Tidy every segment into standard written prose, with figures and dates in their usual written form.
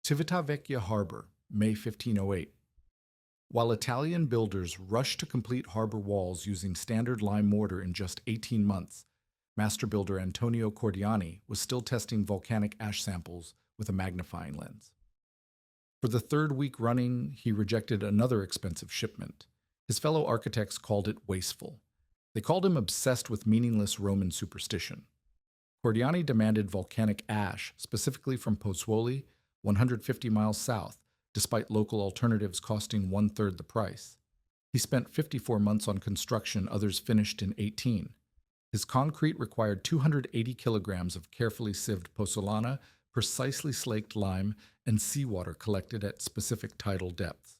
Civitavecchia Harbor, May 1508. While Italian builders rushed to complete harbor walls using standard lime mortar in just 18 months, master builder Antonio Cordiani was still testing volcanic ash samples with a magnifying lens. For the third week running, he rejected another expensive shipment. His fellow architects called it wasteful. They called him obsessed with meaningless Roman superstition. Cordiani demanded volcanic ash, specifically from Pozzuoli, 150 miles south, despite local alternatives costing one-third the price. He spent 54 months on construction, others finished in 18. His concrete required 280 kilograms of carefully sieved pozzolana, precisely slaked lime, and seawater collected at specific tidal depths.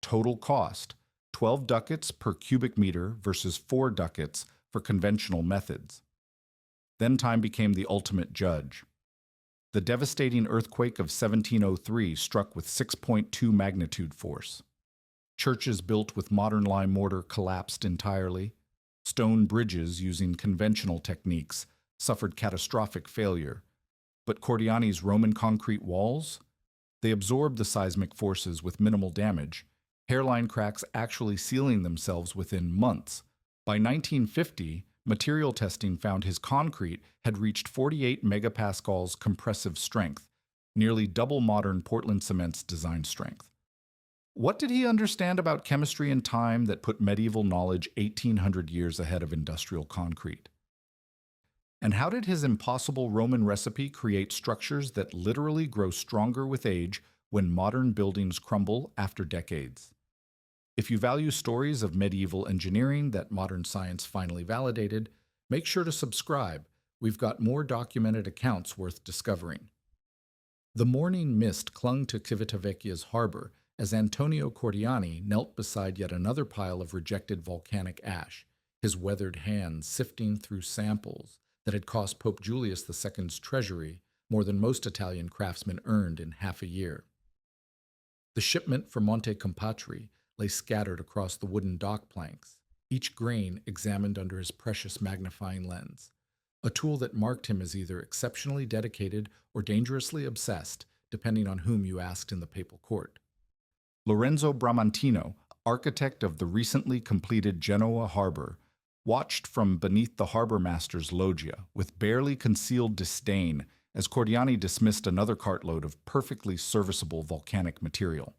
Total cost: 12 ducats per cubic meter versus 4 ducats for conventional methods. Then time became the ultimate judge. The devastating earthquake of 1703 struck with 6.2 magnitude force. Churches built with modern lime mortar collapsed entirely. Stone bridges using conventional techniques suffered catastrophic failure. But Cordiani's Roman concrete walls? They absorbed the seismic forces with minimal damage, hairline cracks actually sealing themselves within months. By 1950, material testing found his concrete had reached 48 megapascals compressive strength, nearly double modern Portland cement's design strength. What did he understand about chemistry and time that put medieval knowledge 1,800 years ahead of industrial concrete? And how did his impossible Roman recipe create structures that literally grow stronger with age when modern buildings crumble after decades? If you value stories of medieval engineering that modern science finally validated, make sure to subscribe. We've got more documented accounts worth discovering. The morning mist clung to Civitavecchia's harbor as Antonio Cordiani knelt beside yet another pile of rejected volcanic ash, his weathered hands sifting through samples that had cost Pope Julius II's treasury more than most Italian craftsmen earned in half a year. The shipment for Monte Compatri lay scattered across the wooden dock planks, each grain examined under his precious magnifying lens, a tool that marked him as either exceptionally dedicated or dangerously obsessed, depending on whom you asked in the papal court. Lorenzo Bramantino, architect of the recently completed Genoa harbor, watched from beneath the harbor master's loggia with barely concealed disdain as Cordiani dismissed another cartload of perfectly serviceable volcanic material.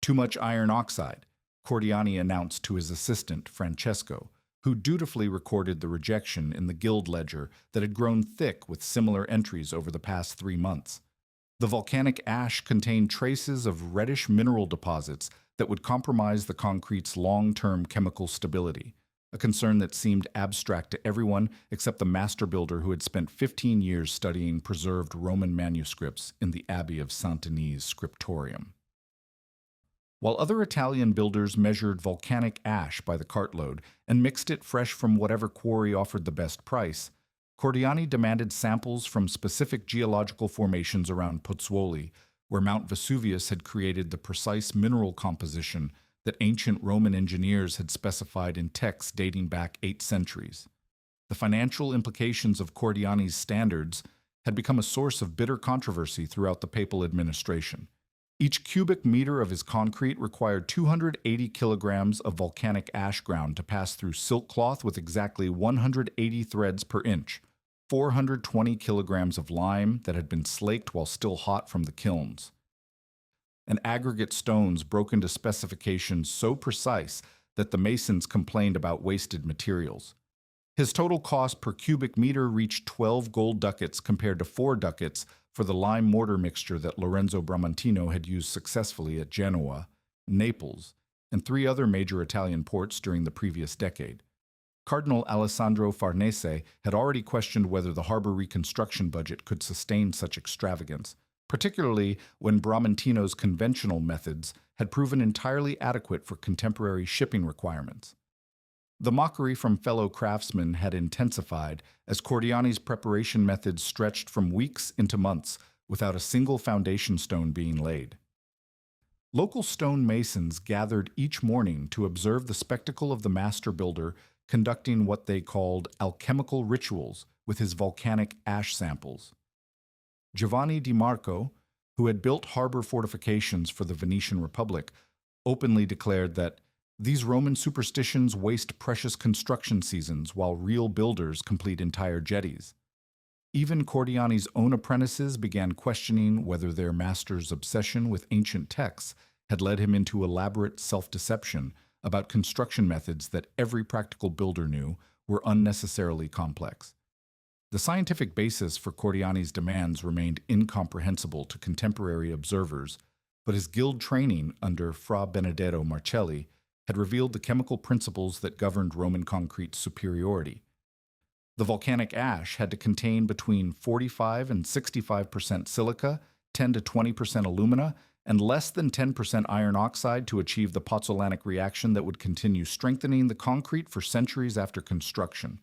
Too much iron oxide, Cordiani announced to his assistant, Francesco, who dutifully recorded the rejection in the guild ledger that had grown thick with similar entries over the past 3 months. The volcanic ash contained traces of reddish mineral deposits that would compromise the concrete's long-term chemical stability, a concern that seemed abstract to everyone except the master builder who had spent 15 years studying preserved Roman manuscripts in the Abbey of Saint-Denis' scriptorium. While other Italian builders measured volcanic ash by the cartload and mixed it fresh from whatever quarry offered the best price, Cordiani demanded samples from specific geological formations around Pozzuoli, where Mount Vesuvius had created the precise mineral composition that ancient Roman engineers had specified in texts dating back 8 centuries. The financial implications of Cordiani's standards had become a source of bitter controversy throughout the papal administration. Each cubic meter of his concrete required 280 kilograms of volcanic ash ground to pass through silk cloth with exactly 180 threads per inch, 420 kilograms of lime that had been slaked while still hot from the kilns, and aggregate stones broken to specifications so precise that the masons complained about wasted materials. His total cost per cubic meter reached 12 gold ducats compared to 4 ducats for the lime mortar mixture that Lorenzo Bramantino had used successfully at Genoa, Naples, and 3 other major Italian ports during the previous decade. Cardinal Alessandro Farnese had already questioned whether the harbor reconstruction budget could sustain such extravagance, particularly when Bramantino's conventional methods had proven entirely adequate for contemporary shipping requirements. The mockery from fellow craftsmen had intensified as Cordiani's preparation methods stretched from weeks into months without a single foundation stone being laid. Local stone masons gathered each morning to observe the spectacle of the master builder conducting what they called alchemical rituals with his volcanic ash samples. Giovanni Di Marco, who had built harbor fortifications for the Venetian Republic, openly declared that these Roman superstitions waste precious construction seasons while real builders complete entire jetties. Even Cordiani's own apprentices began questioning whether their master's obsession with ancient texts had led him into elaborate self-deception about construction methods that every practical builder knew were unnecessarily complex. The scientific basis for Cordiani's demands remained incomprehensible to contemporary observers, but his guild training under Fra Benedetto Marcelli had revealed the chemical principles that governed Roman concrete's superiority. The volcanic ash had to contain between 45 and 65% silica, 10 to 20% alumina, and less than 10% iron oxide to achieve the pozzolanic reaction that would continue strengthening the concrete for centuries after construction.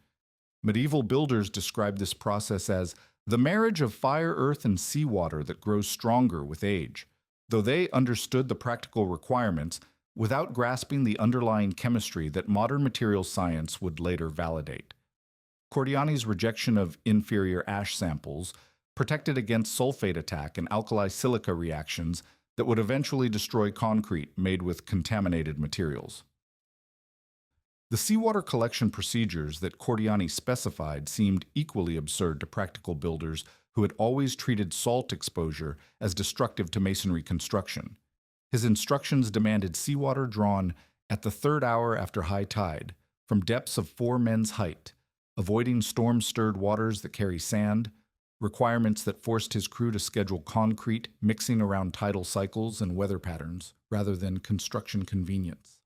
Medieval builders described this process as the marriage of fire, earth, and seawater that grows stronger with age, though they understood the practical requirements without grasping the underlying chemistry that modern materials science would later validate. Cordiani's rejection of inferior ash samples protected against sulfate attack and alkali silica reactions that would eventually destroy concrete made with contaminated materials. The seawater collection procedures that Cordiani specified seemed equally absurd to practical builders who had always treated salt exposure as destructive to masonry construction. His instructions demanded seawater drawn at the third hour after high tide, from depths of 4 men's height, avoiding storm-stirred waters that carry sand, requirements that forced his crew to schedule concrete mixing around tidal cycles and weather patterns rather than construction convenience.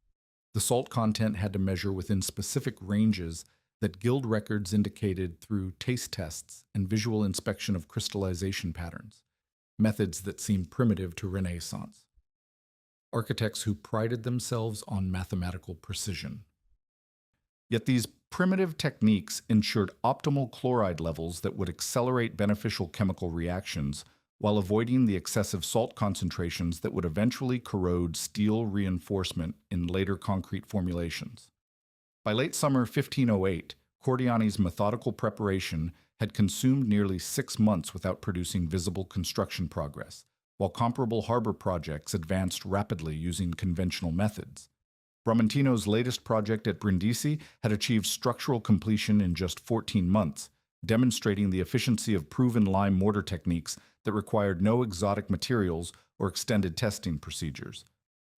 The salt content had to measure within specific ranges that guild records indicated through taste tests and visual inspection of crystallization patterns, methods that seemed primitive to Renaissance architects who prided themselves on mathematical precision. Yet these primitive techniques ensured optimal chloride levels that would accelerate beneficial chemical reactions while avoiding the excessive salt concentrations that would eventually corrode steel reinforcement in later concrete formulations. By late summer 1508, Cordiani's methodical preparation had consumed nearly 6 months without producing visible construction progress, while comparable harbor projects advanced rapidly using conventional methods. Bramantino's latest project at Brindisi had achieved structural completion in just 14 months, demonstrating the efficiency of proven lime mortar techniques that required no exotic materials or extended testing procedures.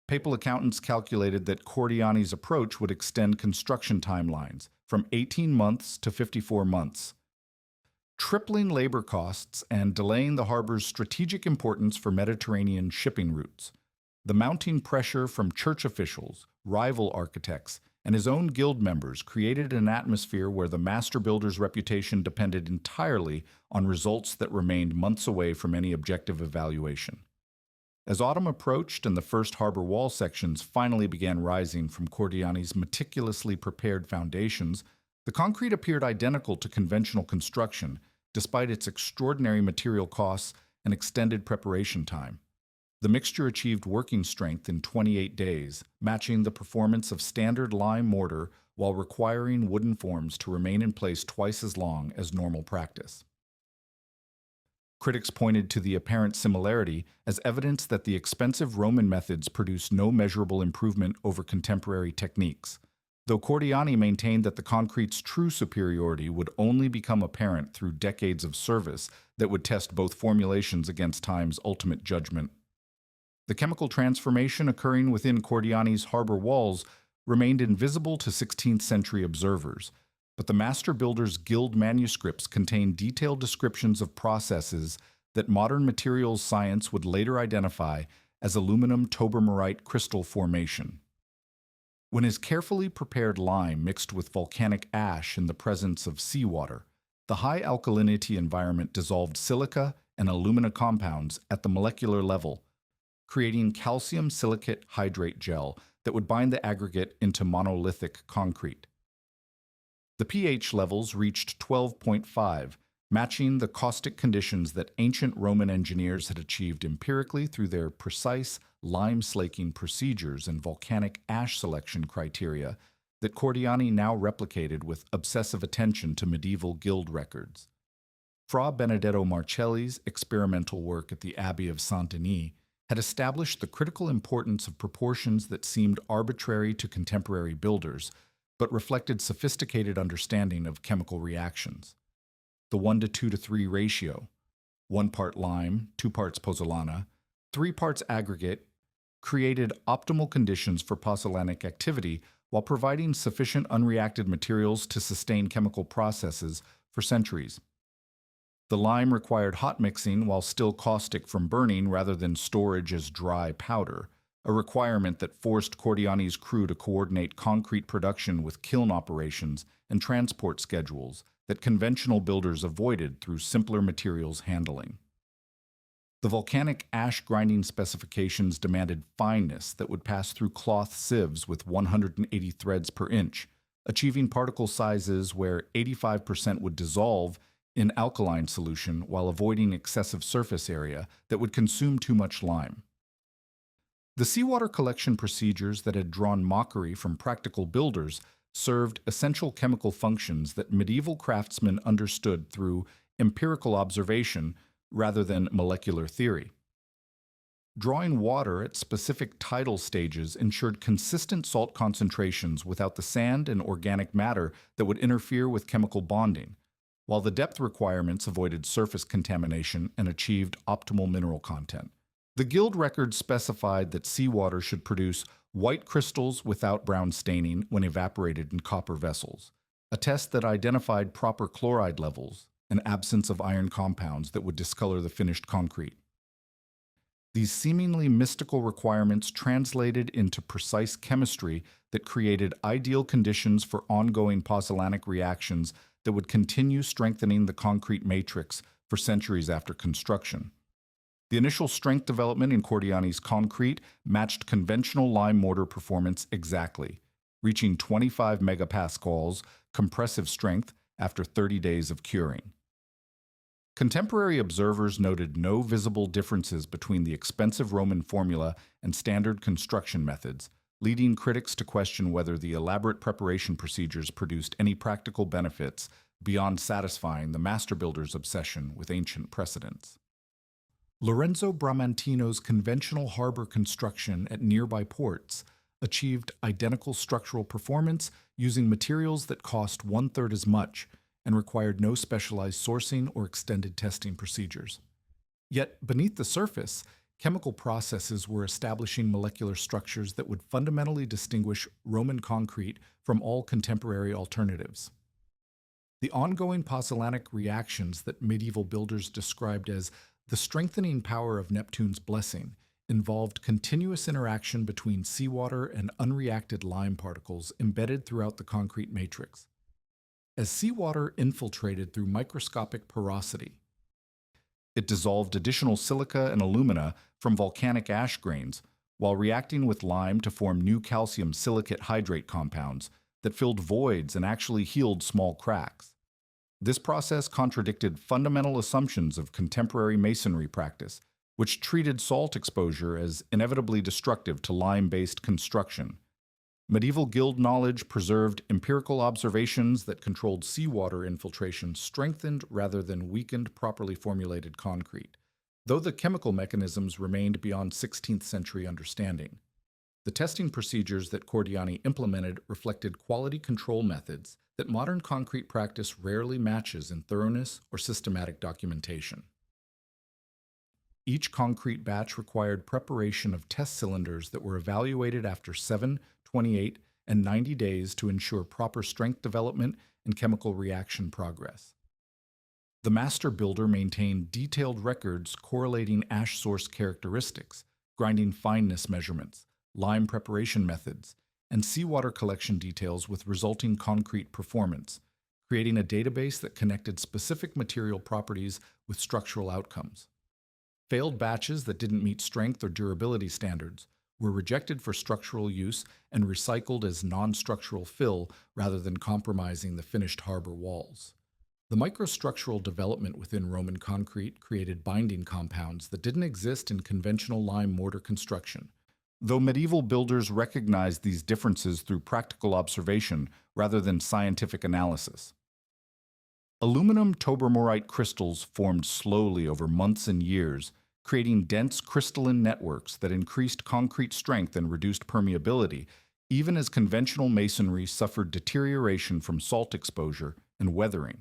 Papal accountants calculated that Cordiani's approach would extend construction timelines from 18 months to 54 months, tripling labor costs and delaying the harbor's strategic importance for Mediterranean shipping routes. The mounting pressure from church officials, rival architects, and his own guild members created an atmosphere where the master builder's reputation depended entirely on results that remained months away from any objective evaluation. As autumn approached and the first harbor wall sections finally began rising from Cordiani's meticulously prepared foundations, the concrete appeared identical to conventional construction, despite its extraordinary material costs and extended preparation time. The mixture achieved working strength in 28 days, matching the performance of standard lime mortar while requiring wooden forms to remain in place twice as long as normal practice. Critics pointed to the apparent similarity as evidence that the expensive Roman methods produced no measurable improvement over contemporary techniques, though Cordiani maintained that the concrete's true superiority would only become apparent through decades of service that would test both formulations against time's ultimate judgment. The chemical transformation occurring within Cordiani's harbor walls remained invisible to 16th century observers, but the master builder's guild manuscripts contain detailed descriptions of processes that modern materials science would later identify as aluminum tobermorite crystal formation. When his carefully prepared lime mixed with volcanic ash in the presence of seawater, the high alkalinity environment dissolved silica and alumina compounds at the molecular level, creating calcium silicate hydrate gel that would bind the aggregate into monolithic concrete. The pH levels reached 12.5, matching the caustic conditions that ancient Roman engineers had achieved empirically through their precise lime slaking procedures and volcanic ash selection criteria that Cordiani now replicated with obsessive attention to medieval guild records. Fra Benedetto Marcelli's experimental work at the Abbey of Saint Denis had established the critical importance of proportions that seemed arbitrary to contemporary builders, but reflected sophisticated understanding of chemical reactions. The 1 to 2 to 3 ratio, 1 part lime, 2 parts pozzolana, 3 parts aggregate, created optimal conditions for pozzolanic activity while providing sufficient unreacted materials to sustain chemical processes for centuries. The lime required hot mixing while still caustic from burning rather than storage as dry powder, a requirement that forced Cordiani's crew to coordinate concrete production with kiln operations and transport schedules that conventional builders avoided through simpler materials handling. The volcanic ash grinding specifications demanded fineness that would pass through cloth sieves with 180 threads per inch, achieving particle sizes where 85% would dissolve in alkaline solution while avoiding excessive surface area that would consume too much lime. The seawater collection procedures that had drawn mockery from practical builders served essential chemical functions that medieval craftsmen understood through empirical observation rather than molecular theory. Drawing water at specific tidal stages ensured consistent salt concentrations without the sand and organic matter that would interfere with chemical bonding, while the depth requirements avoided surface contamination and achieved optimal mineral content. The Guild records specified that seawater should produce white crystals without brown staining when evaporated in copper vessels, a test that identified proper chloride levels and absence of iron compounds that would discolor the finished concrete. These seemingly mystical requirements translated into precise chemistry that created ideal conditions for ongoing pozzolanic reactions that would continue strengthening the concrete matrix for centuries after construction. The initial strength development in Cordiani's concrete matched conventional lime mortar performance exactly, reaching 25 megapascals compressive strength after 30 days of curing. Contemporary observers noted no visible differences between the expensive Roman formula and standard construction methods, leading critics to question whether the elaborate preparation procedures produced any practical benefits beyond satisfying the master builder's obsession with ancient precedents. Lorenzo Bramantino's conventional harbor construction at nearby ports achieved identical structural performance using materials that cost one-third as much and required no specialized sourcing or extended testing procedures. Yet, beneath the surface, chemical processes were establishing molecular structures that would fundamentally distinguish Roman concrete from all contemporary alternatives. The ongoing pozzolanic reactions that medieval builders described as the strengthening power of Neptune's blessing involved continuous interaction between seawater and unreacted lime particles embedded throughout the concrete matrix. As seawater infiltrated through microscopic porosity, it dissolved additional silica and alumina from volcanic ash grains while reacting with lime to form new calcium silicate hydrate compounds that filled voids and actually healed small cracks. This process contradicted fundamental assumptions of contemporary masonry practice, which treated salt exposure as inevitably destructive to lime-based construction. Medieval guild knowledge preserved empirical observations that controlled seawater infiltration strengthened rather than weakened properly formulated concrete, though the chemical mechanisms remained beyond 16th century understanding. The testing procedures that Cordiani implemented reflected quality control methods that modern concrete practice rarely matches in thoroughness or systematic documentation. Each concrete batch required preparation of test cylinders that were evaluated after 7, 28, and 90 days to ensure proper strength development and chemical reaction progress. The master builder maintained detailed records correlating ash source characteristics, grinding fineness measurements, lime preparation methods, and seawater collection details with resulting concrete performance, creating a database that connected specific material properties with structural outcomes. Failed batches that didn't meet strength or durability standards were rejected for structural use and recycled as non-structural fill rather than compromising the finished harbor walls. The microstructural development within Roman concrete created binding compounds that didn't exist in conventional lime mortar construction, though medieval builders recognized these differences through practical observation rather than scientific analysis. Aluminum tobermorite crystals formed slowly over months and years, creating dense crystalline networks that increased concrete strength and reduced permeability, even as conventional masonry suffered deterioration from salt exposure and weathering.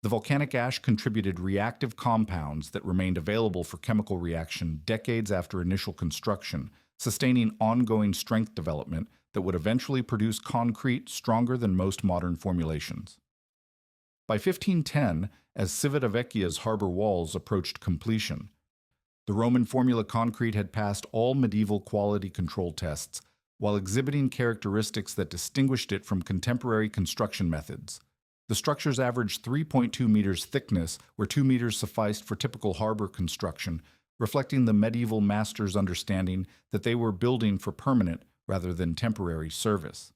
The volcanic ash contributed reactive compounds that remained available for chemical reaction decades after initial construction, sustaining ongoing strength development that would eventually produce concrete stronger than most modern formulations. By 1510, as Civitavecchia's harbor walls approached completion, the Roman formula concrete had passed all medieval quality control tests, while exhibiting characteristics that distinguished it from contemporary construction methods. The structures averaged 3.2 meters thickness, where 2 meters sufficed for typical harbor construction, reflecting the medieval masters' understanding that they were building for permanent rather than temporary service.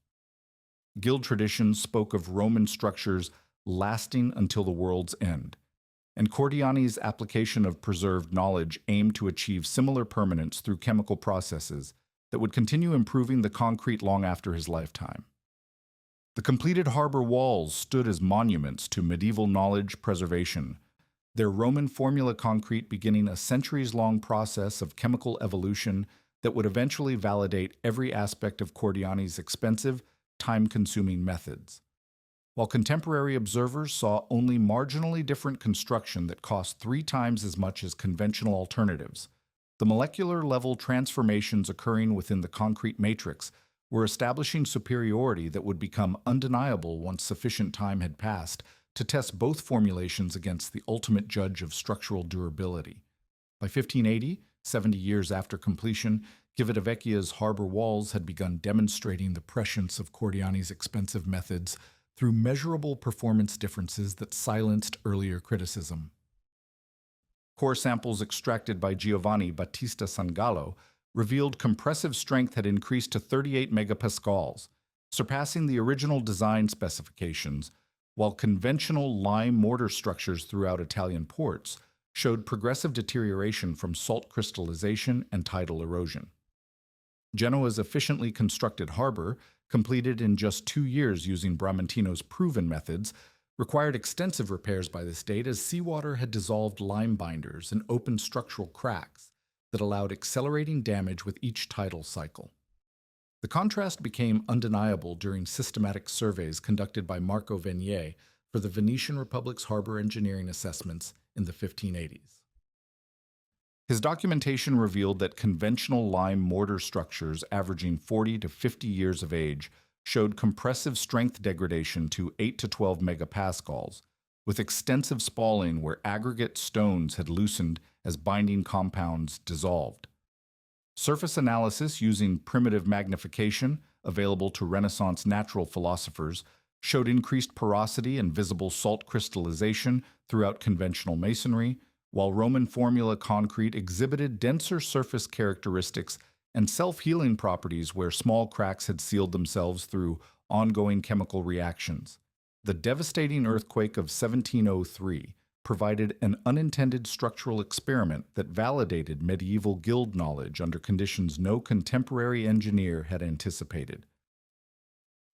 Guild traditions spoke of Roman structures lasting until the world's end, and Cordiani's application of preserved knowledge aimed to achieve similar permanence through chemical processes that would continue improving the concrete long after his lifetime. The completed harbor walls stood as monuments to medieval knowledge preservation, their Roman formula concrete beginning a centuries-long process of chemical evolution that would eventually validate every aspect of Cordiani's expensive, time-consuming methods. While contemporary observers saw only marginally different construction that cost 3 times as much as conventional alternatives, the molecular-level transformations occurring within the concrete matrix were establishing superiority that would become undeniable once sufficient time had passed to test both formulations against the ultimate judge of structural durability. By 1580, 70 years after completion, Civitavecchia's harbor walls had begun demonstrating the prescience of Cordiani's expensive methods through measurable performance differences that silenced earlier criticism. Core samples extracted by Giovanni Battista Sangallo revealed compressive strength had increased to 38 megapascals, surpassing the original design specifications, while conventional lime mortar structures throughout Italian ports showed progressive deterioration from salt crystallization and tidal erosion. Genoa's efficiently constructed harbor, completed in just 2 years using Bramantino's proven methods, required extensive repairs by this date as seawater had dissolved lime binders and opened structural cracks that allowed accelerating damage with each tidal cycle. The contrast became undeniable during systematic surveys conducted by Marco Venier for the Venetian Republic's harbor engineering assessments in the 1580s. His documentation revealed that conventional lime mortar structures averaging 40 to 50 years of age showed compressive strength degradation to 8 to 12 megapascals, with extensive spalling where aggregate stones had loosened as binding compounds dissolved. Surface analysis using primitive magnification, available to Renaissance natural philosophers, showed increased porosity and visible salt crystallization throughout conventional masonry, while Roman formula concrete exhibited denser surface characteristics and self-healing properties where small cracks had sealed themselves through ongoing chemical reactions. The devastating earthquake of 1703 provided an unintended structural experiment that validated medieval guild knowledge under conditions no contemporary engineer had anticipated.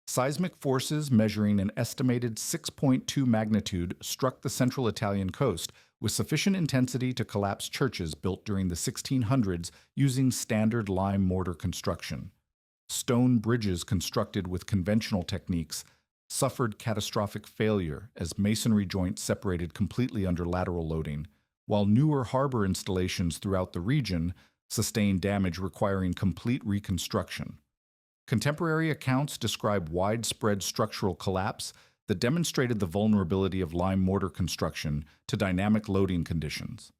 Seismic forces measuring an estimated 6.2 magnitude struck the central Italian coast, with sufficient intensity to collapse churches built during the 1600s using standard lime mortar construction. Stone bridges constructed with conventional techniques suffered catastrophic failure as masonry joints separated completely under lateral loading, while newer harbor installations throughout the region sustained damage requiring complete reconstruction. Contemporary accounts describe widespread structural collapse that demonstrated the vulnerability of lime mortar construction to dynamic loading conditions.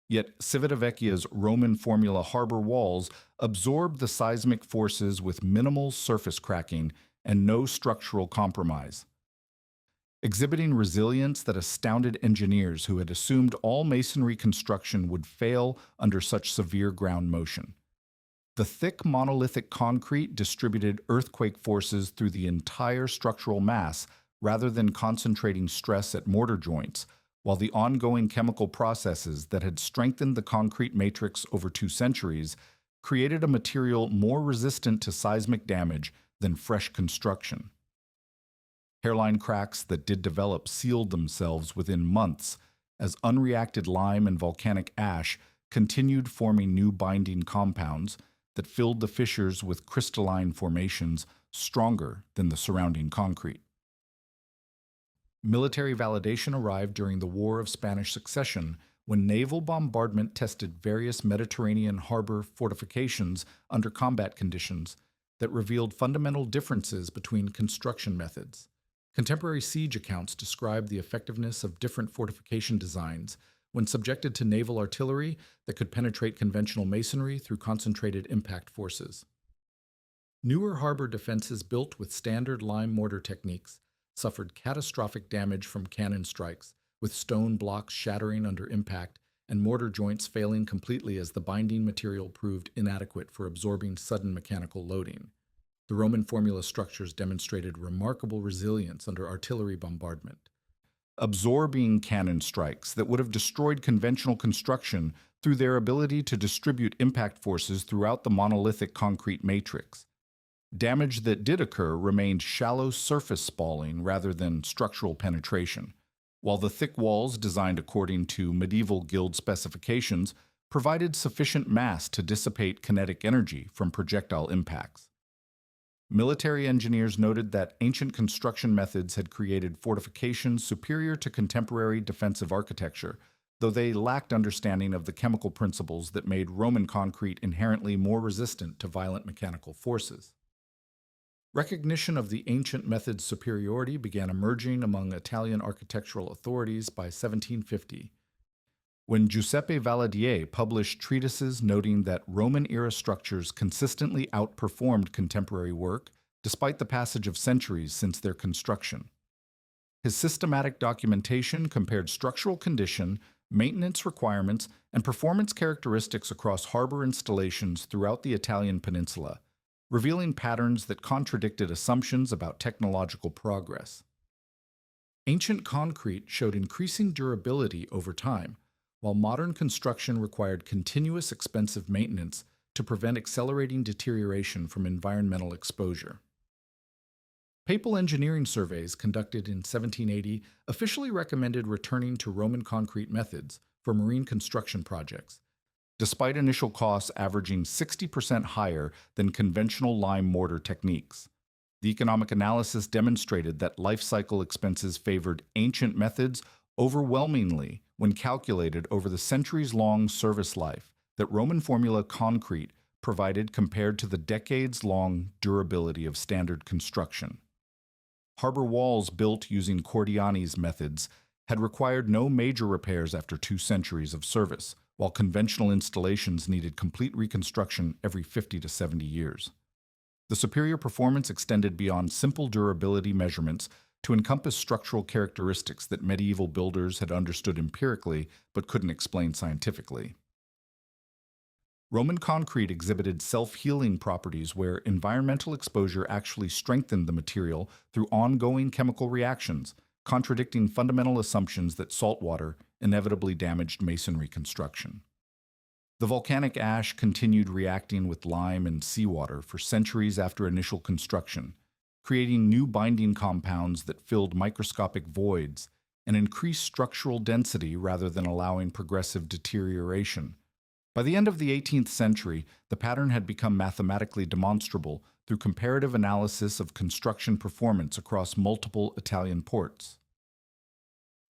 Yet Civitavecchia's Roman formula harbor walls absorbed the seismic forces with minimal surface cracking and no structural compromise, exhibiting resilience that astounded engineers who had assumed all masonry construction would fail under such severe ground motion. The thick monolithic concrete distributed earthquake forces through the entire structural mass rather than concentrating stress at mortar joints, while the ongoing chemical processes that had strengthened the concrete matrix over 2 centuries created a material more resistant to seismic damage than fresh construction. Hairline cracks that did develop sealed themselves within months as unreacted lime and volcanic ash continued forming new binding compounds that filled the fissures with crystalline formations stronger than the surrounding concrete. Military validation arrived during the War of Spanish Succession when naval bombardment tested various Mediterranean harbor fortifications under combat conditions that revealed fundamental differences between construction methods. Contemporary siege accounts describe the effectiveness of different fortification designs when subjected to naval artillery that could penetrate conventional masonry through concentrated impact forces. Newer harbor defenses built with standard lime mortar techniques suffered catastrophic damage from cannon strikes, with stone blocks shattering under impact and mortar joints failing completely as the binding material proved inadequate for absorbing sudden mechanical loading. The Roman formula structures demonstrated remarkable resilience under artillery bombardment, absorbing cannon strikes that would have destroyed conventional construction through their ability to distribute impact forces throughout the monolithic concrete matrix. Damage that did occur remained shallow surface spalling rather than structural penetration, while the thick walls, designed according to medieval guild specifications, provided sufficient mass to dissipate kinetic energy from projectile impacts. Military engineers noted that ancient construction methods had created fortifications superior to contemporary defensive architecture, though they lacked understanding of the chemical principles that made Roman concrete inherently more resistant to violent mechanical forces. Recognition of the ancient method's superiority began emerging among Italian architectural authorities by 1750, when Giuseppe Valadier published treatises noting that Roman-era structures consistently outperformed contemporary work despite the passage of centuries since their construction. His systematic documentation compared structural condition, maintenance requirements, and performance characteristics across harbor installations throughout the Italian peninsula, revealing patterns that contradicted assumptions about technological progress. Ancient concrete showed increasing durability over time, while modern construction required continuous expensive maintenance to prevent accelerating deterioration from environmental exposure. Papal engineering surveys conducted in 1780 officially recommended returning to Roman concrete methods for marine construction projects, despite initial costs averaging 60% higher than conventional lime mortar techniques. The economic analysis demonstrated that life cycle expenses favored ancient methods overwhelmingly when calculated over the centuries-long service life that Roman formula concrete provided compared to the decades-long durability of standard construction. Harbor walls built using Cordiani's methods had required no major repairs after 2 centuries of service, while conventional installations needed complete reconstruction every 50 to 70 years. The superior performance extended beyond simple durability measurements to encompass structural characteristics that medieval builders had understood empirically but couldn't explain scientifically. Roman concrete exhibited self-healing properties where environmental exposure actually strengthened the material through ongoing chemical reactions, contradicting fundamental assumptions that salt water inevitably damaged masonry construction. The volcanic ash continued reacting with lime and seawater for centuries after initial construction, creating new binding compounds that filled microscopic voids and increased structural density rather than allowing progressive deterioration. By the end of the 18th century, the pattern had become mathematically demonstrable through comparative analysis of construction performance across multiple Italian ports.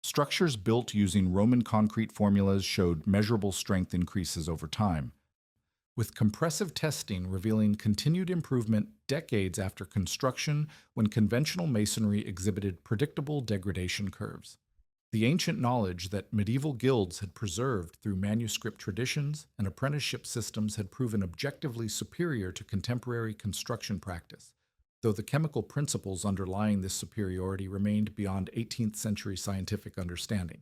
Structures built using Roman concrete formulas showed measurable strength increases over time, with compressive testing revealing continued improvement decades after construction when conventional masonry exhibited predictable degradation curves. The ancient knowledge that medieval guilds had preserved through manuscript traditions and apprenticeship systems had proven objectively superior to contemporary construction practice, though the chemical principles underlying this superiority remained beyond 18th century scientific understanding.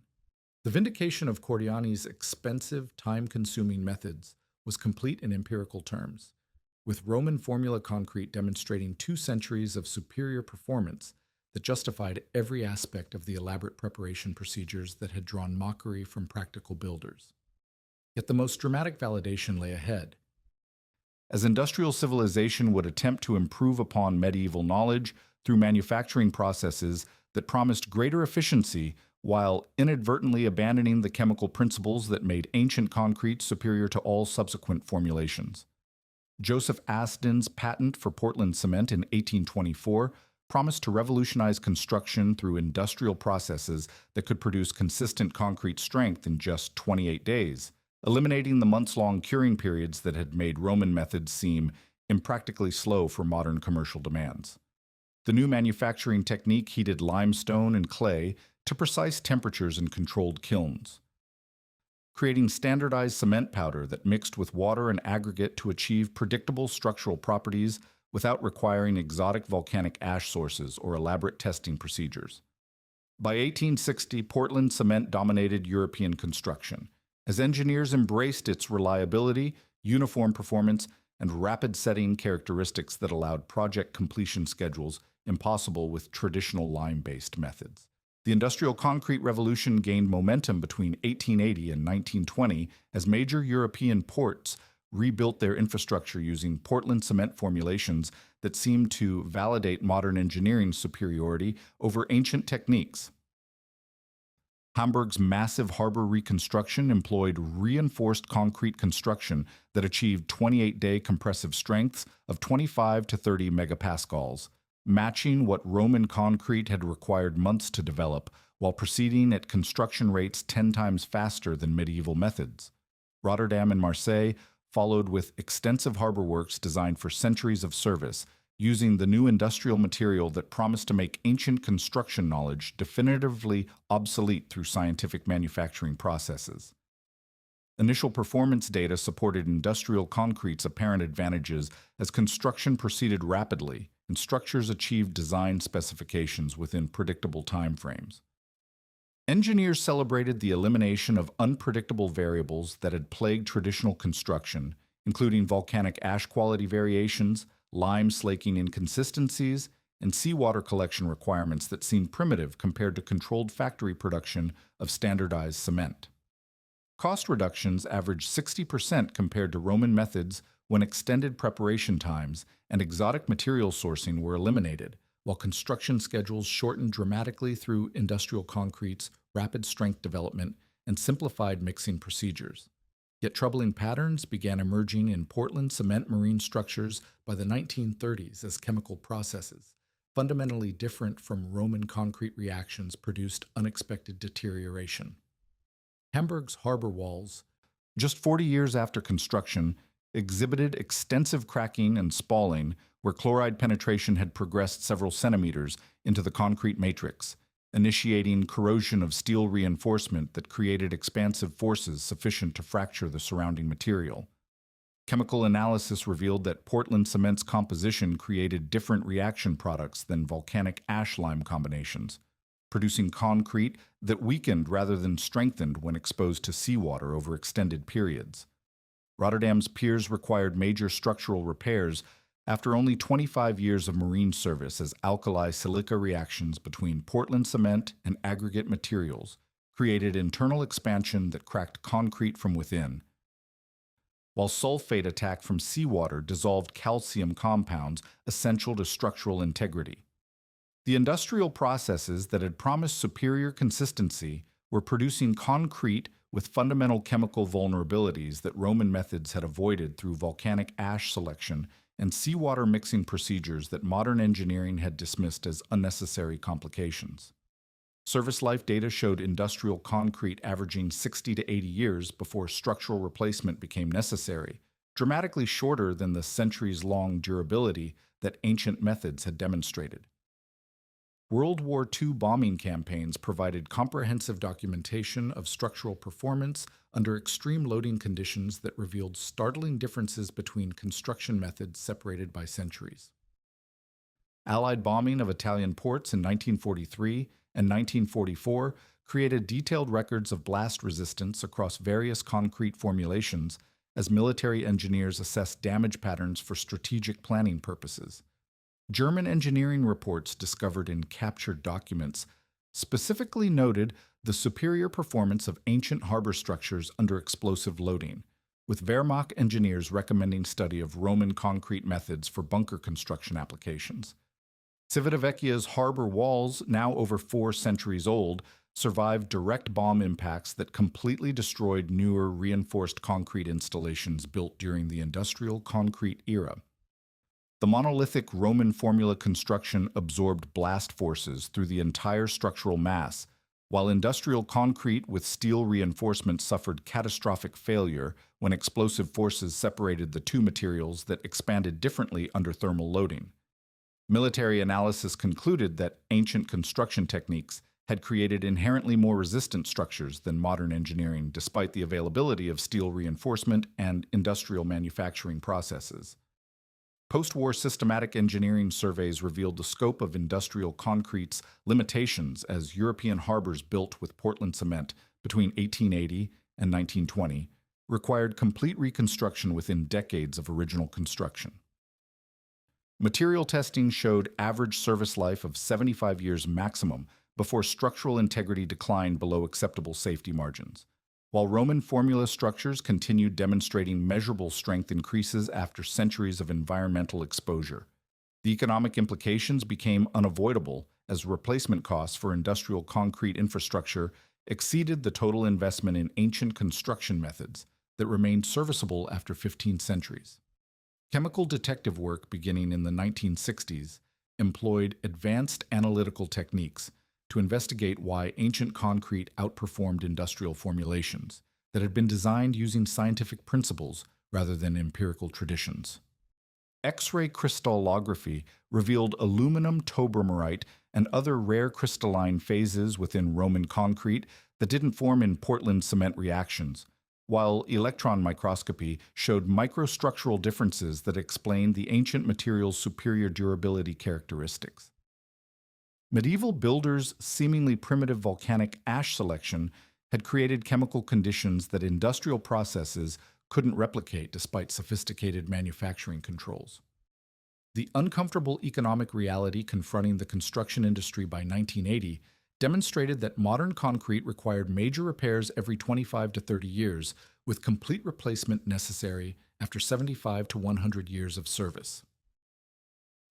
The vindication of Cordiani's expensive, time-consuming methods was complete in empirical terms, with Roman formula concrete demonstrating 2 centuries of superior performance that justified every aspect of the elaborate preparation procedures that had drawn mockery from practical builders. Yet the most dramatic validation lay ahead. as industrial civilization would attempt to improve upon medieval knowledge through manufacturing processes that promised greater efficiency while inadvertently abandoning the chemical principles that made ancient concrete superior to all subsequent formulations. Joseph Asden's patent for Portland cement in 1824 promised to revolutionize construction through industrial processes that could produce consistent concrete strength in just 28 days, eliminating the months-long curing periods that had made Roman methods seem impractically slow for modern commercial demands. The new manufacturing technique heated limestone and clay to precise temperatures in controlled kilns, creating standardized cement powder that mixed with water and aggregate to achieve predictable structural properties without requiring exotic volcanic ash sources or elaborate testing procedures. By 1860, Portland cement dominated European construction, as engineers embraced its reliability, uniform performance, and rapid setting characteristics that allowed project completion schedules impossible with traditional lime-based methods. The industrial concrete revolution gained momentum between 1880 and 1920 as major European ports rebuilt their infrastructure using Portland cement formulations that seemed to validate modern engineering superiority over ancient techniques. Hamburg's massive harbor reconstruction employed reinforced concrete construction that achieved 28-day compressive strengths of 25 to 30 megapascals, matching what Roman concrete had required months to develop, while proceeding at construction rates 10 times faster than medieval methods. Rotterdam and Marseille followed with extensive harbor works designed for centuries of service, using the new industrial material that promised to make ancient construction knowledge definitively obsolete through scientific manufacturing processes. Initial performance data supported industrial concrete's apparent advantages as construction proceeded rapidly and structures achieved design specifications within predictable timeframes. Engineers celebrated the elimination of unpredictable variables that had plagued traditional construction, including volcanic ash quality variations, lime slaking inconsistencies, and seawater collection requirements that seemed primitive compared to controlled factory production of standardized cement. Cost reductions averaged 60% compared to Roman methods when extended preparation times and exotic material sourcing were eliminated, while construction schedules shortened dramatically through industrial concrete's rapid strength development and simplified mixing procedures. Yet troubling patterns began emerging in Portland cement marine structures by the 1930s as chemical processes, fundamentally different from Roman concrete reactions, produced unexpected deterioration. Hamburg's harbor walls, just 40 years after construction, exhibited extensive cracking and spalling where chloride penetration had progressed several centimeters into the concrete matrix, initiating corrosion of steel reinforcement that created expansive forces sufficient to fracture the surrounding material. Chemical analysis revealed that Portland cement's composition created different reaction products than volcanic ash-lime combinations, producing concrete that weakened rather than strengthened when exposed to seawater over extended periods. Rotterdam's piers required major structural repairs after only 25 years of marine service, as alkali-silica reactions between Portland cement and aggregate materials created internal expansion that cracked concrete from within, while sulfate attack from seawater dissolved calcium compounds essential to structural integrity. The industrial processes that had promised superior consistency were producing concrete with fundamental chemical vulnerabilities that Roman methods had avoided through volcanic ash selection and seawater mixing procedures that modern engineering had dismissed as unnecessary complications. Service life data showed industrial concrete averaging 60 to 80 years before structural replacement became necessary, dramatically shorter than the centuries-long durability that ancient methods had demonstrated. World War II bombing campaigns provided comprehensive documentation of structural performance under extreme loading conditions that revealed startling differences between construction methods separated by centuries. Allied bombing of Italian ports in 1943 and 1944 created detailed records of blast resistance across various concrete formulations as military engineers assessed damage patterns for strategic planning purposes. German engineering reports discovered in captured documents specifically noted the superior performance of ancient harbor structures under explosive loading, with Wehrmacht engineers recommending study of Roman concrete methods for bunker construction applications. Civitavecchia's harbor walls, now over 4 centuries old, survived direct bomb impacts that completely destroyed newer reinforced concrete installations built during the industrial concrete era. The monolithic Roman formula construction absorbed blast forces through the entire structural mass, while industrial concrete with steel reinforcement suffered catastrophic failure when explosive forces separated the two materials that expanded differently under thermal loading. Military analysis concluded that ancient construction techniques had created inherently more resistant structures than modern engineering, despite the availability of steel reinforcement and industrial manufacturing processes. Post-war systematic engineering surveys revealed the scope of industrial concrete's limitations as European harbors built with Portland cement between 1880 and 1920 required complete reconstruction within decades of original construction. Material testing showed average service life of 75 years maximum before structural integrity declined below acceptable safety margins, while Roman formula structures continued demonstrating measurable strength increases after centuries of environmental exposure. The economic implications became unavoidable as replacement costs for industrial concrete infrastructure exceeded the total investment in ancient construction methods that remained serviceable after 15 centuries. Chemical detective work beginning in the 1960s employed advanced analytical techniques to investigate why ancient concrete outperformed industrial formulations that had been designed using scientific principles rather than empirical traditions. X-ray crystallography revealed aluminum tobramorite and other rare crystalline phases within Roman concrete that didn't form in Portland cement reactions, while electron microscopy showed microstructural differences that explained the ancient material's superior durability characteristics. Medieval builders' seemingly primitive volcanic ash selection had created chemical conditions that industrial processes couldn't replicate despite sophisticated manufacturing controls. The uncomfortable economic reality confronting the construction industry by 1980 demonstrated that modern concrete required major repairs every 25 to 30 years, with complete replacement necessary after 75 to 100 years of service.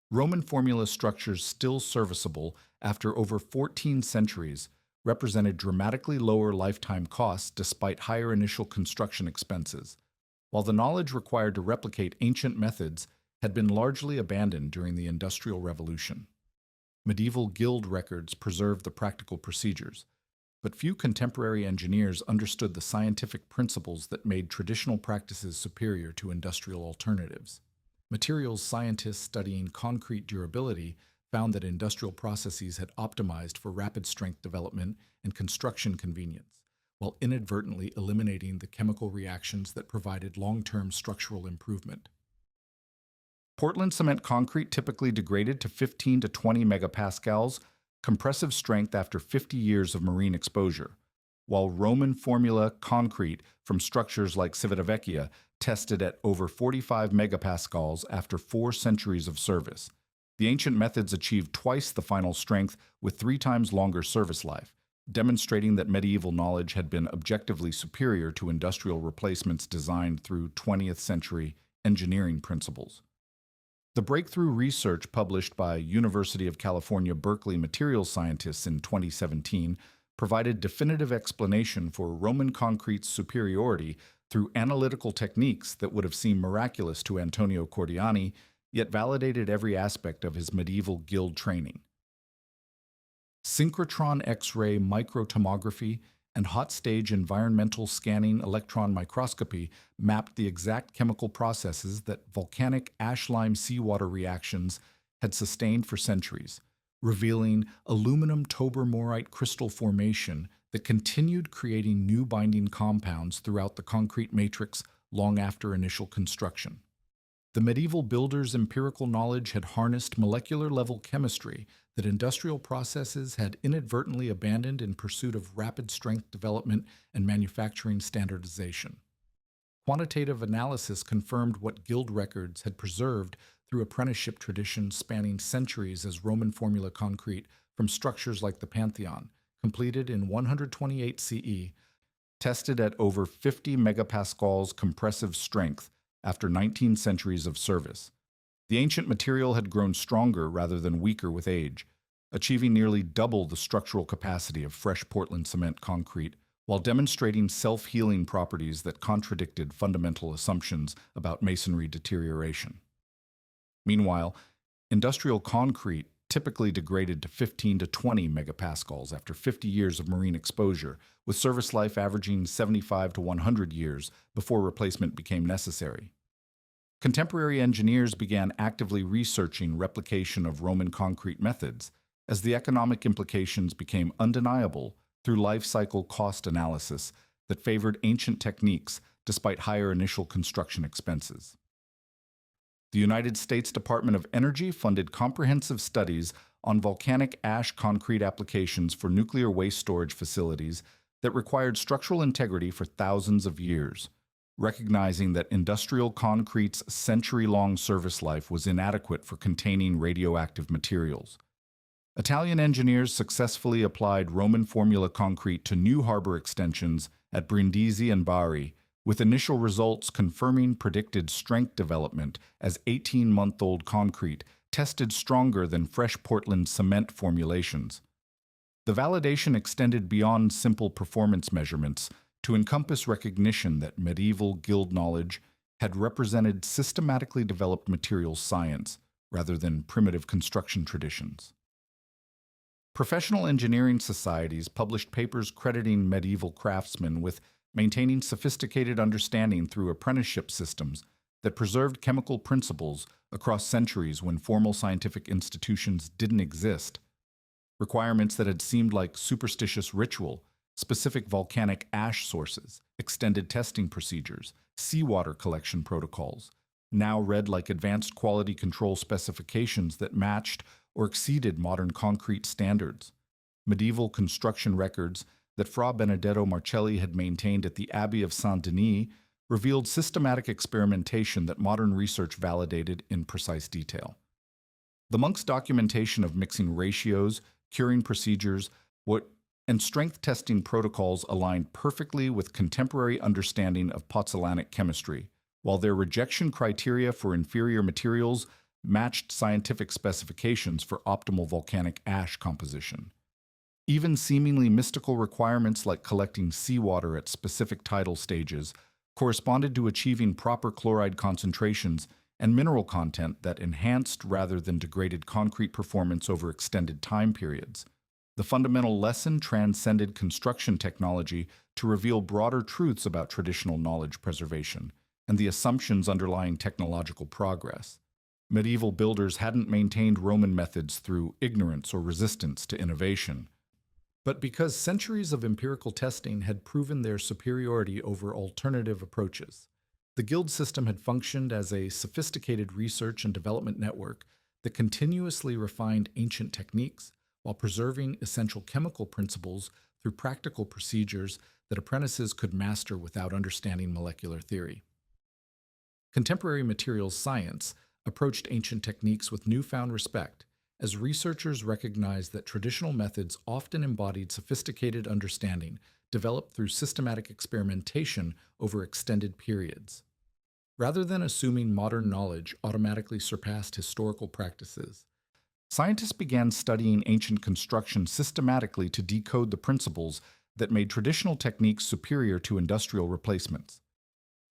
Roman formula structures still serviceable after over 14 centuries represented dramatically lower lifetime costs despite higher initial construction expenses, while the knowledge required to replicate ancient methods had been largely abandoned during the Industrial Revolution. Medieval guild records preserved the practical procedures, but few contemporary engineers understood the scientific principles that made traditional practices superior to industrial alternatives. Materials scientists studying concrete durability found that industrial processes had optimized for rapid strength development and construction convenience, while inadvertently eliminating the chemical reactions that provided long-term structural improvement. Portland cement concrete typically degraded to 15 to 20 megapascals compressive strength after 50 years of marine exposure, while Roman formula concrete from structures like Civitavecchia tested at over 45 megapascals after 4 centuries of service. The ancient methods achieved twice the final strength with 3 times longer service life, demonstrating that medieval knowledge had been objectively superior to industrial replacements designed through 20th century engineering principles. The breakthrough research published by University of California, Berkeley materials scientists in 2017 provided definitive explanation for Roman concrete's superiority through analytical techniques that would have seemed miraculous to Antonio Cordiani, yet validated every aspect of his medieval guild training. Synchrotron X-ray microtomography and hot-stage environmental scanning electron microscopy mapped the exact chemical processes that volcanic ash-lime seawater reactions had sustained for centuries, revealing aluminum tobramorite crystal formation that continued creating new binding compounds throughout the concrete matrix long after initial construction. The medieval builders' empirical knowledge had harnessed molecular-level chemistry that industrial processes had inadvertently abandoned in pursuit of rapid strength development and manufacturing standardization. Quantitative analysis confirmed what guild records had preserved through apprenticeship traditions spanning centuries as Roman formula concrete from structures like the Pantheon, completed in 128 CE, tested at over 50 megapascals compressive strength after 19 centuries of service. The ancient material had grown stronger rather than weaker with age, achieving nearly double the structural capacity of fresh Portland cement concrete, while demonstrating self-healing properties that contradicted fundamental assumptions about masonry deterioration. Meanwhile, industrial concrete typically degraded to 15 to 20 megapascals after 50 years of marine exposure, with service life averaging 75 to 100 years before replacement became necessary. Contemporary engineers began actively researching replication of Roman concrete methods, as the economic implications became undeniable through life cycle cost analysis that favored ancient techniques despite higher initial construction expenses. The United States Department of Energy funded comprehensive studies on volcanic ash concrete applications for nuclear waste storage facilities that required structural integrity for thousands of years, recognizing that industrial concrete's century-long service life was inadequate for containing radioactive materials. Italian engineers successfully applied Roman formula concrete to new harbor extensions at Brindisi and Bari, with initial results confirming predicted strength development as 18-month-old concrete tested stronger than fresh Portland cement formulations. The validation extended beyond simple performance measurements to encompass recognition that medieval guild knowledge had represented systematically developed materials science rather than primitive construction traditions. Professional engineering societies published papers crediting medieval craftsmen with maintaining sophisticated understanding through apprenticeship systems that preserved chemical principles across centuries when formal scientific institutions didn't exist. Requirements that had seemed like superstitious ritual, specific volcanic ash sources, extended testing procedures, seawater collection protocols, now read like advanced quality control specifications that matched or exceeded modern concrete standards. Medieval construction records that Fra Benedetto Marcelli had maintained at the Abbey of Saint-Denis revealed systematic experimentation that modern research validated in precise detail. The monk's documentation of mixing ratios, curing procedures, and strength testing protocols aligned perfectly with contemporary understanding of pozzolanic chemistry, while their rejection criteria for inferior materials matched scientific specifications for optimal volcanic ash composition. Even seemingly mystical requirements like collecting seawater at specific tidal stages corresponded to achieving proper chloride concentrations and mineral content that enhanced rather than degraded concrete performance over extended time periods. The fundamental lesson transcended construction technology to reveal broader truths about traditional knowledge preservation and the assumptions underlying technological progress. Medieval builders hadn't maintained Roman methods through ignorance or resistance to innovation, but because centuries of empirical testing had proven their superiority over alternative approaches. The guild system had functioned as a sophisticated research and development network that continuously refined ancient techniques while preserving essential chemical principles through practical procedures that apprentices could master without understanding molecular theory. Contemporary materials science approached ancient techniques with newfound respect, as researchers recognized that traditional methods often embodied sophisticated understanding developed through systematic experimentation over extended periods. Rather than assuming modern knowledge automatically surpassed historical practices, scientists began studying ancient construction systematically to decode the principles that made traditional techniques superior to industrial replacements.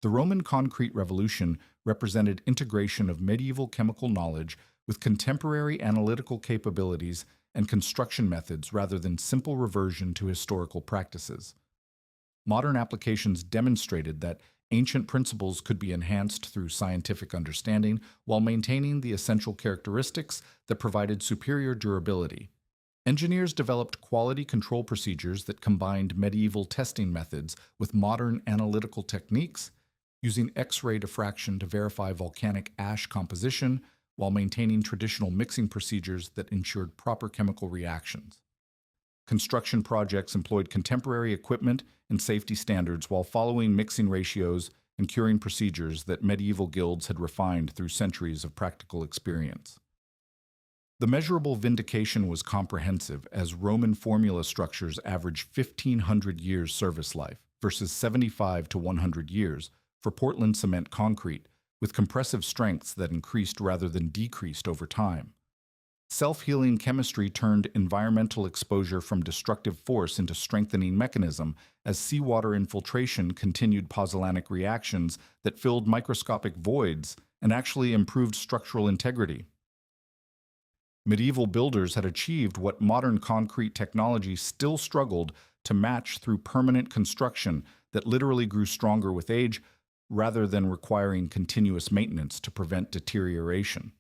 The Roman concrete revolution represented integration of medieval chemical knowledge with contemporary analytical capabilities and construction methods rather than simple reversion to historical practices. Modern applications demonstrated that ancient principles could be enhanced through scientific understanding while maintaining the essential characteristics that provided superior durability. Engineers developed quality control procedures that combined medieval testing methods with modern analytical techniques, using X-ray diffraction to verify volcanic ash composition while maintaining traditional mixing procedures that ensured proper chemical reactions. Construction projects employed contemporary equipment and safety standards while following mixing ratios and curing procedures that medieval guilds had refined through centuries of practical experience. The measurable vindication was comprehensive, as Roman formula structures averaged 1,500 years service life. versus 75 to 100 years for Portland cement concrete, with compressive strengths that increased rather than decreased over time. Self-healing chemistry turned environmental exposure from destructive force into strengthening mechanism as seawater infiltration continued pozzolanic reactions that filled microscopic voids and actually improved structural integrity. Medieval builders had achieved what modern concrete technology still struggled to match through permanent construction that literally grew stronger with age rather than requiring continuous maintenance to prevent deterioration.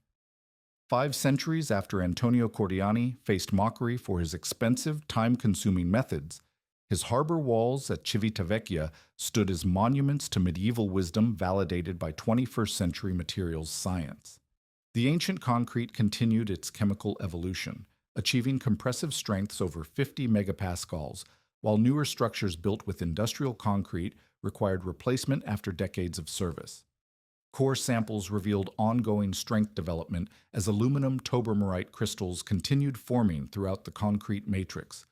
5 centuries after Antonio Cordiani faced mockery for his expensive, time-consuming methods, his harbor walls at Civitavecchia stood as monuments to medieval wisdom validated by 21st century materials science. The ancient concrete continued its chemical evolution, achieving compressive strengths over 50 megapascals, while newer structures built with industrial concrete required replacement after decades of service. Core samples revealed ongoing strength development as aluminum tobermorite crystals continued forming throughout the concrete matrix,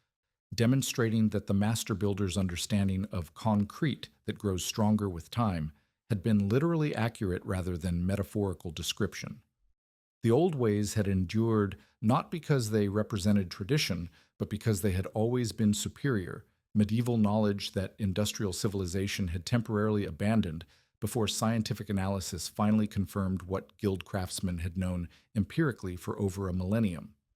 demonstrating that the master builder's understanding of concrete that grows stronger with time had been literally accurate rather than metaphorical description. The old ways had endured not because they represented tradition, but because they had always been superior, medieval knowledge that industrial civilization had temporarily abandoned before scientific analysis finally confirmed what guild craftsmen had known empirically for over a millennium.